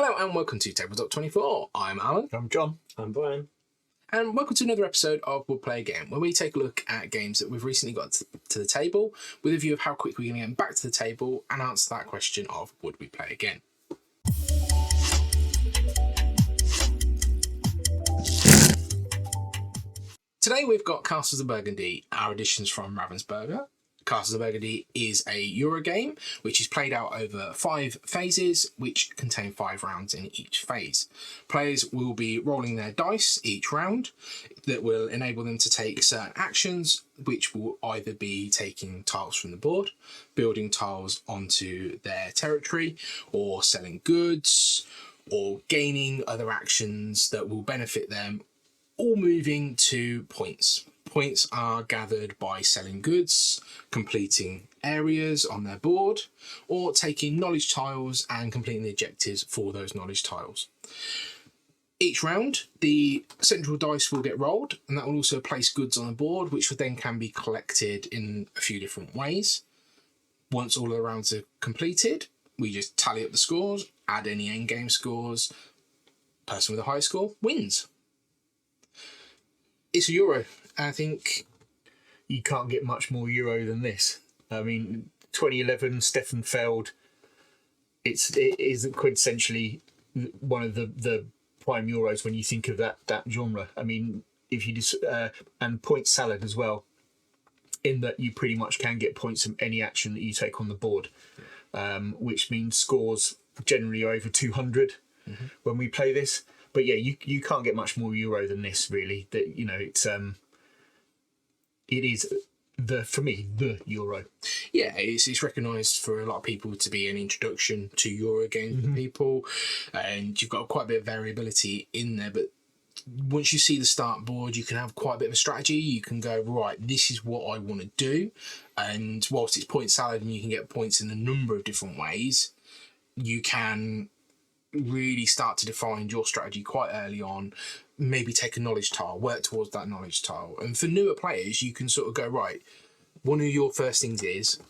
Hello and welcome to Tabletop 24. I'm Alan. I'm John. I'm Brian. And welcome to another episode of We'll Play a Game, where we take a look at games that we've recently got to the table with a view of how quick we're going to get back to the table and answer that question of would we play again. Today we've got Castles of Burgundy, our editions from Ravensburger. Castles of Burgundy is a Euro game which is played out over 5 phases which contain 5 rounds in each phase. Players will be rolling their dice each round that will enable them to take certain actions, which will either be taking tiles from the board, building tiles onto their territory, or selling goods, or gaining other actions that will benefit them, all moving to points. Points are gathered by selling goods, completing areas on their board, or taking knowledge tiles and completing the objectives for those knowledge tiles. Each round, the central dice will get rolled, and that will also place goods on the board, which then can be collected in a few different ways. Once all of the rounds are completed, we just tally up the scores, add any endgame scores. Person with the highest score wins. It's a Euro. I think you can't get much more Euro than this. I mean, 2011 Stefan Feld. It is quintessentially one of the prime Euros when you think of that genre. I mean, if you just and point salad as well, in that you pretty much can get points from any action that you take on the board, which means scores generally are over 200 when we play this. But yeah, you can't get much more Euro than this, really. That it is for me the Euro. Yeah, it's recognised for a lot of people to be an introduction to Euro games for people, and you've got quite a bit of variability in there. But once you see the start board, you can have quite a bit of a strategy. You can go, right, this is what I want to do, and whilst it's point salad and you can get points in a number of different ways, you can really start to define your strategy quite early on. Maybe take a knowledge tile, work towards that knowledge tile. And for newer players, you can sort of go, right, one of your first things is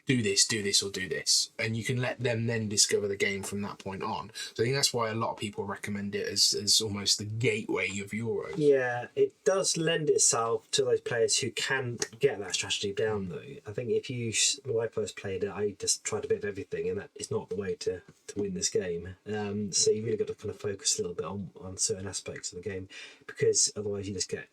do this, or do this. And you can let them then discover the game from that point on. So I think that's why a lot of people recommend it as almost the gateway of Euros. Yeah, it does lend itself to those players who can get that strategy down, though. I think when I first played it, I just tried a bit of everything, and that is not the way to win this game. So you really got to kind of focus a little bit on certain aspects of the game, because otherwise you just get...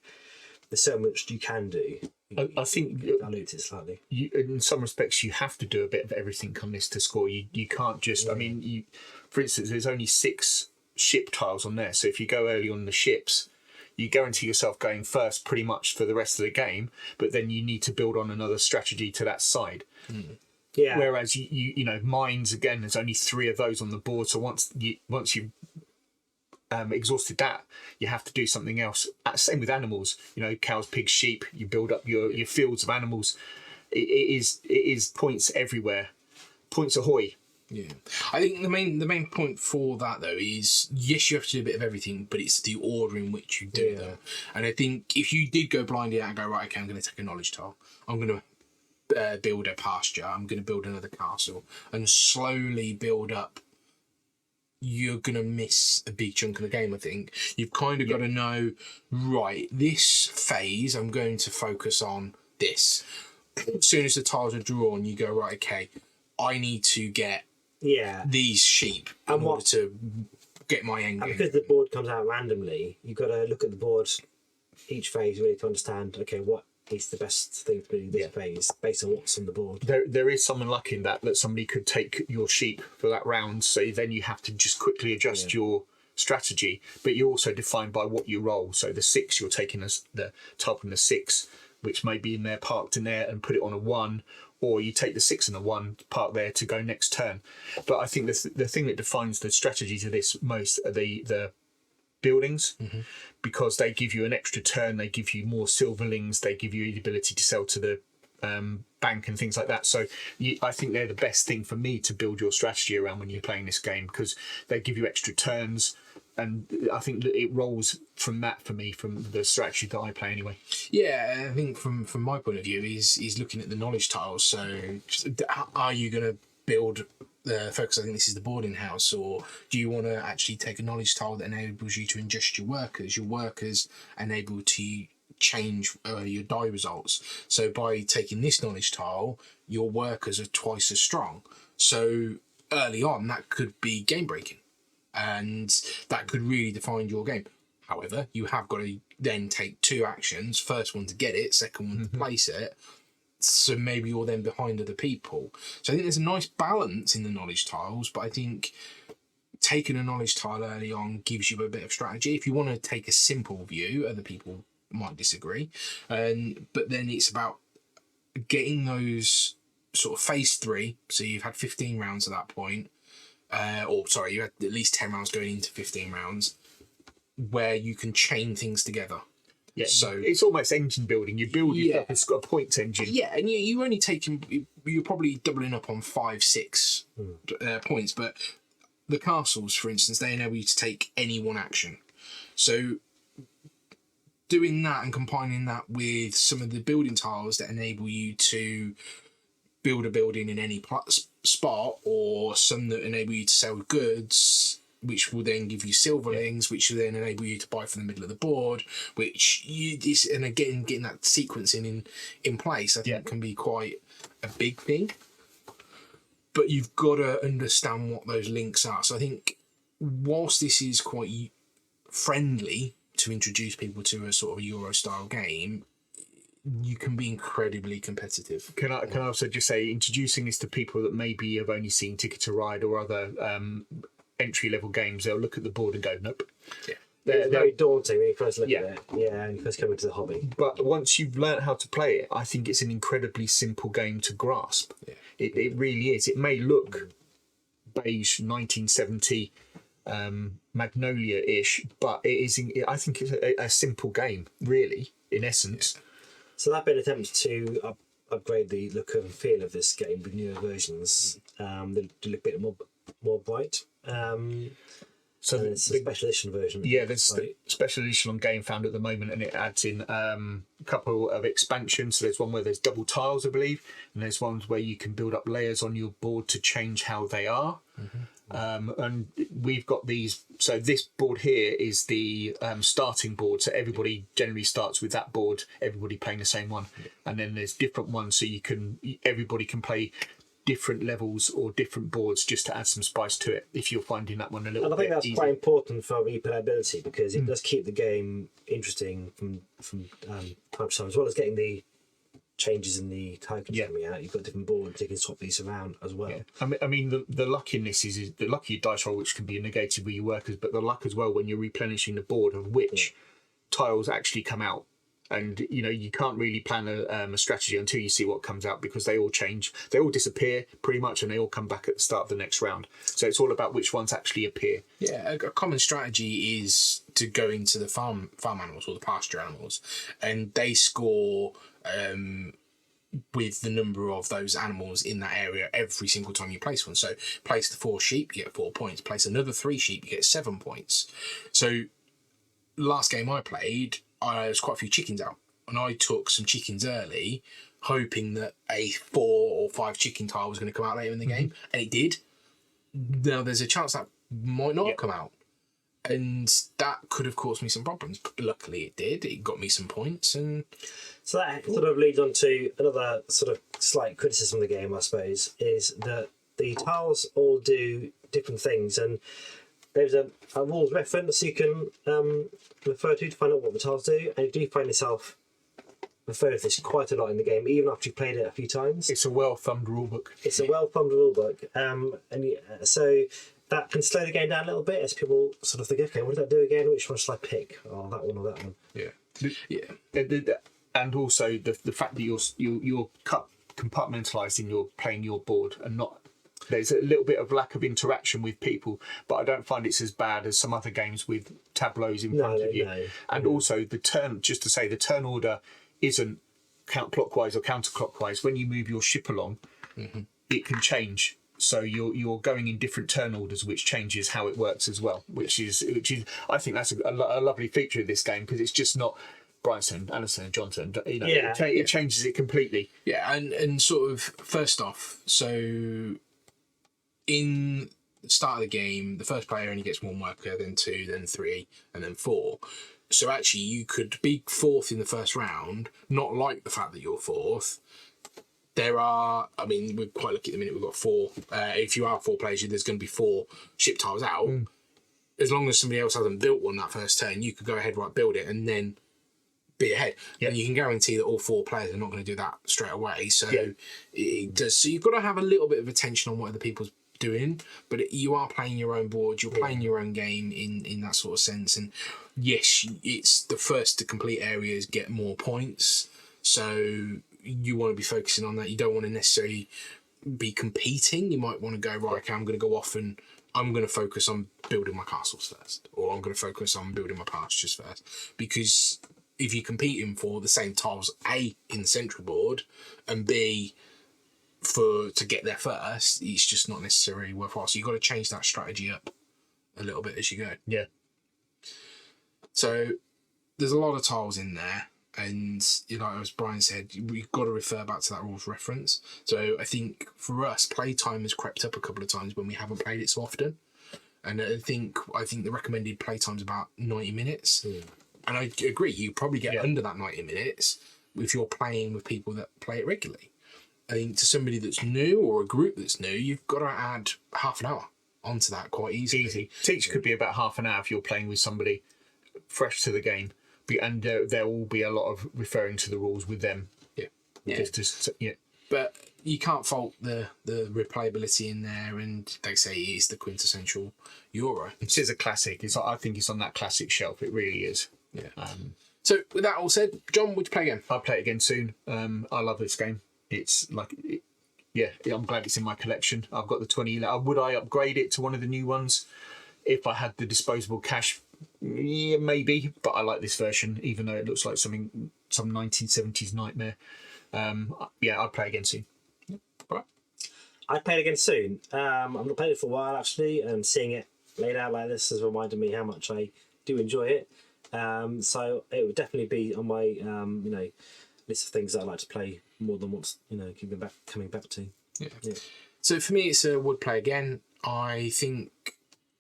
There's so much you can do. I think dilute it slightly. In some respects, you have to do a bit of everything on this to score. You can't just. Yeah. I mean, for instance, there's only 6 ship tiles on there. So if you go early on the ships, you guarantee yourself going first pretty much for the rest of the game. But then you need to build on another strategy to that side. Yeah. Whereas you know mines again, there's only 3 of those on the board. So once you exhausted that, you have to do something else. Same with animals, cows, pigs, sheep. You build up your fields of animals. It is points everywhere. Points ahoy. Yeah, I think the main point for that though is, yes, you have to do a bit of everything, but it's the order in which you do them. And I think if you did go blindly out and go, right, okay, I'm going to take a knowledge tile, I'm going to build a pasture, I'm going to build another castle, and slowly build up, you're going to miss a big chunk of the game. I think you've kind of got to know, right, this phase I'm going to focus on this. As soon as the tiles are drawn, you go, right, okay, I need to get these sheep in order to get my end game. Because the board comes out randomly, you've got to look at the board each phase really to understand, okay, what is the best thing to do this phase based on what's on the board. There is some luck in that somebody could take your sheep for that round, so then you have to just quickly adjust your strategy, but you're also defined by what you roll. So the 6, you're taking the top and the 6, which may be in there, parked in there, and put it on a 1, or you take the 6 and the 1, park there to go next turn. But I think the thing that defines the strategies of this most are the buildings, because they give you an extra turn, they give you more silverlings, they give you the ability to sell to the bank and things like that. So I think they're the best thing for me to build your strategy around when you're playing this game, because they give you extra turns, and I think that it rolls from that for me, from the strategy that I play anyway. Yeah, I think from my point of view is looking at the knowledge tiles. So are you going to build focus, I think this is the boarding house, or do you want to actually take a knowledge tile that enables you to adjust your workers? Your workers enable to change your die results. So by taking this knowledge tile, your workers are twice as strong. So early on, that could be game breaking, and that could really define your game. However, you have got to then take 2 actions. First one to get it, second one to place it. So maybe you're then behind other people. So I think there's a nice balance in the knowledge tiles, but I think taking a knowledge tile early on gives you a bit of strategy. If you want to take a simple view, other people might disagree. But then it's about getting those sort of phase 3. So you've had 15 rounds at that point. You had at least 10 rounds going into 15 rounds where you can chain things together. Yeah, so it's almost engine building. You build your stuff, it's got a points engine. Yeah, and you only taking, you're probably doubling up on 5-6 points, but the castles, for instance, they enable you to take any one action. So doing that and combining that with some of the building tiles that enable you to build a building in any spot, or some that enable you to sell goods, which will then give you silverlings, which will then enable you to buy from the middle of the board, and again, getting that sequencing in place, I think can be quite a big thing. But you've got to understand what those links are. So I think whilst this is quite friendly to introduce people to a sort of a Euro-style game, you can be incredibly competitive. Can I also just say, introducing this to people that maybe have only seen Ticket to Ride or other entry-level games, they'll look at the board and go, nope. Yeah. It's very daunting when you first look at it. Yeah, and you first come into the hobby. But once you've learned how to play it, I think it's an incredibly simple game to grasp. Yeah. It really is. It may look beige 1970 Magnolia-ish, but it is. I think it's a simple game, really, in essence. Yeah. So there have been attempts to upgrade the look and feel of this game with newer versions. They look a bit more bright. So it's a special edition version. Yeah, there's a special edition on Game Found at the moment, and it adds in a couple of expansions. So there's one where there's double tiles, I believe, and there's ones where you can build up layers on your board to change how they are. And we've got these. So this board here is the starting board. So everybody generally starts with that board. Everybody playing the same one, and then there's different ones. So everybody can play different levels or different boards just to add some spice to it, if you're finding that one a little bit. And I think that's quite important for replayability, because it does keep the game interesting from time to time, as well as getting the changes in the tokens coming out. You've got different boards, you can swap these around as well. Yeah. I mean the luck in this is the luck of your dice roll, which can be negated with your workers, but the luck as well when you're replenishing the board of which tiles actually come out. And you can't really plan a strategy until you see what comes out, because they all change, they all disappear pretty much, and they all come back at the start of the next round. So it's all about which ones actually appear. Yeah, a common strategy is to go into the farm animals or the pasture animals, and they score with the number of those animals in that area every single time you place one. So place the 4 sheep, you get 4 points. Place another 3 sheep, you get 7 points. So last game I played, there's quite a few chickens out, and I took some chickens early, hoping that a 4 or 5 chicken tile was going to come out later in the game, and it did. Now there's a chance that might not come out, and that could have caused me some problems, but luckily it did. It got me some points, and so that sort of leads on to another sort of slight criticism of the game, I suppose, is that the tiles all do different things, and there's a rules reference you can refer to find out what the tiles do, and you do find yourself refer to this quite a lot in the game, even after you've played it a few times. It's a well-thumbed rulebook. It's a well-thumbed rulebook, so that can slow the game down a little bit as people sort of think, okay, what did that do again? Which one should I pick? Oh, that one or that one? Yeah. And also the fact that you're compartmentalised in your playing your board, and not. There's a little bit of lack of interaction with people, but I don't find it's as bad as some other games with tableaus in front of you. And also the turn order isn't clockwise or counterclockwise. When you move your ship along, it can change. So you're going in different turn orders, which changes how it works as well. Which is I think that's a lovely feature of this game, because it's just not Bryson, Allison, and Johnson. It changes it completely. Yeah, and sort of first off, so in the start of the game, the first player only gets 1 worker, then 2, then 3, and then 4. So actually, you could be 4th in the first round, not like the fact that you're 4th. There are, I mean, we're quite lucky at the minute. We've got 4. If you are 4 players, there's going to be 4 ship tiles out. As long as somebody else hasn't built one that first turn, you could go ahead, build it, and then be ahead. And you can guarantee that all 4 players are not going to do that straight away. So it does. So you've got to have a little bit of attention on what other people's doing, but you are playing your own board, you're playing your own game in that sort of sense. And yes, it's the first to complete areas get more points, so you want to be focusing on that. You don't want to necessarily be competing. You might want to go, right, okay, I'm going to go off and I'm going to focus on building my castles first, or I'm going to focus on building my pastures first, because if you're competing for the same tiles, A, in the central board, and B, to get there first, it's just not necessarily worthwhile. So you've got to change that strategy up a little bit as you go. Yeah. So there's a lot of tiles in there, and as Brian said, we've got to refer back to that rules reference. So I think for us, playtime has crept up a couple of times when we haven't played it so often. And I think the recommended playtime is about 90 minutes. And I agree, you probably get under that 90 minutes if you're playing with people that play it regularly. I think to somebody that's new or a group that's new, you've got to add half an hour onto that quite easily. Teach could be about half an hour if you're playing with somebody fresh to the game, and there will be a lot of referring to the rules with them. But you can't fault the replayability in there, and they say it is the quintessential Euro. It is a classic. I think it's on that classic shelf. It really is. Yeah. So with that all said, John, would you play again? I'll play it again soon. I love this game. It's like, I'm glad it's in my collection. I've got the 20. Would I upgrade it to one of the new ones if I had the disposable cash? Yeah, maybe. But I like this version, even though it looks like some 1970s nightmare. I'd play again soon. Right. I'd play it again soon. I've not played it for a while actually, and seeing it laid out like this has reminded me how much I do enjoy it. So it would definitely be on my list of things that I like to play more than once. Coming back to. Yeah. So for me, it's a would play again. I think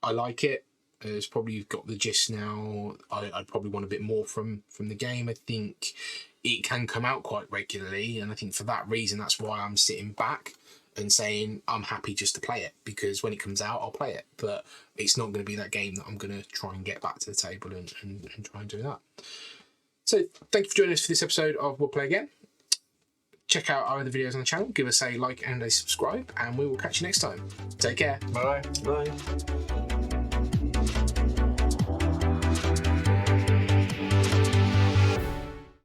I like it. It's probably got the gist now. I'd probably want a bit more from the game. I think it can come out quite regularly, and I think for that reason, that's why I'm sitting back and saying I'm happy just to play it, because when it comes out, I'll play it. But it's not going to be that game that I'm going to try and get back to the table and try and do that. So thank you for joining us for this episode of We'll Play Again. Check out our other videos on the channel. Give us a like and a subscribe, and we will catch you next time. Take care. Bye. Bye.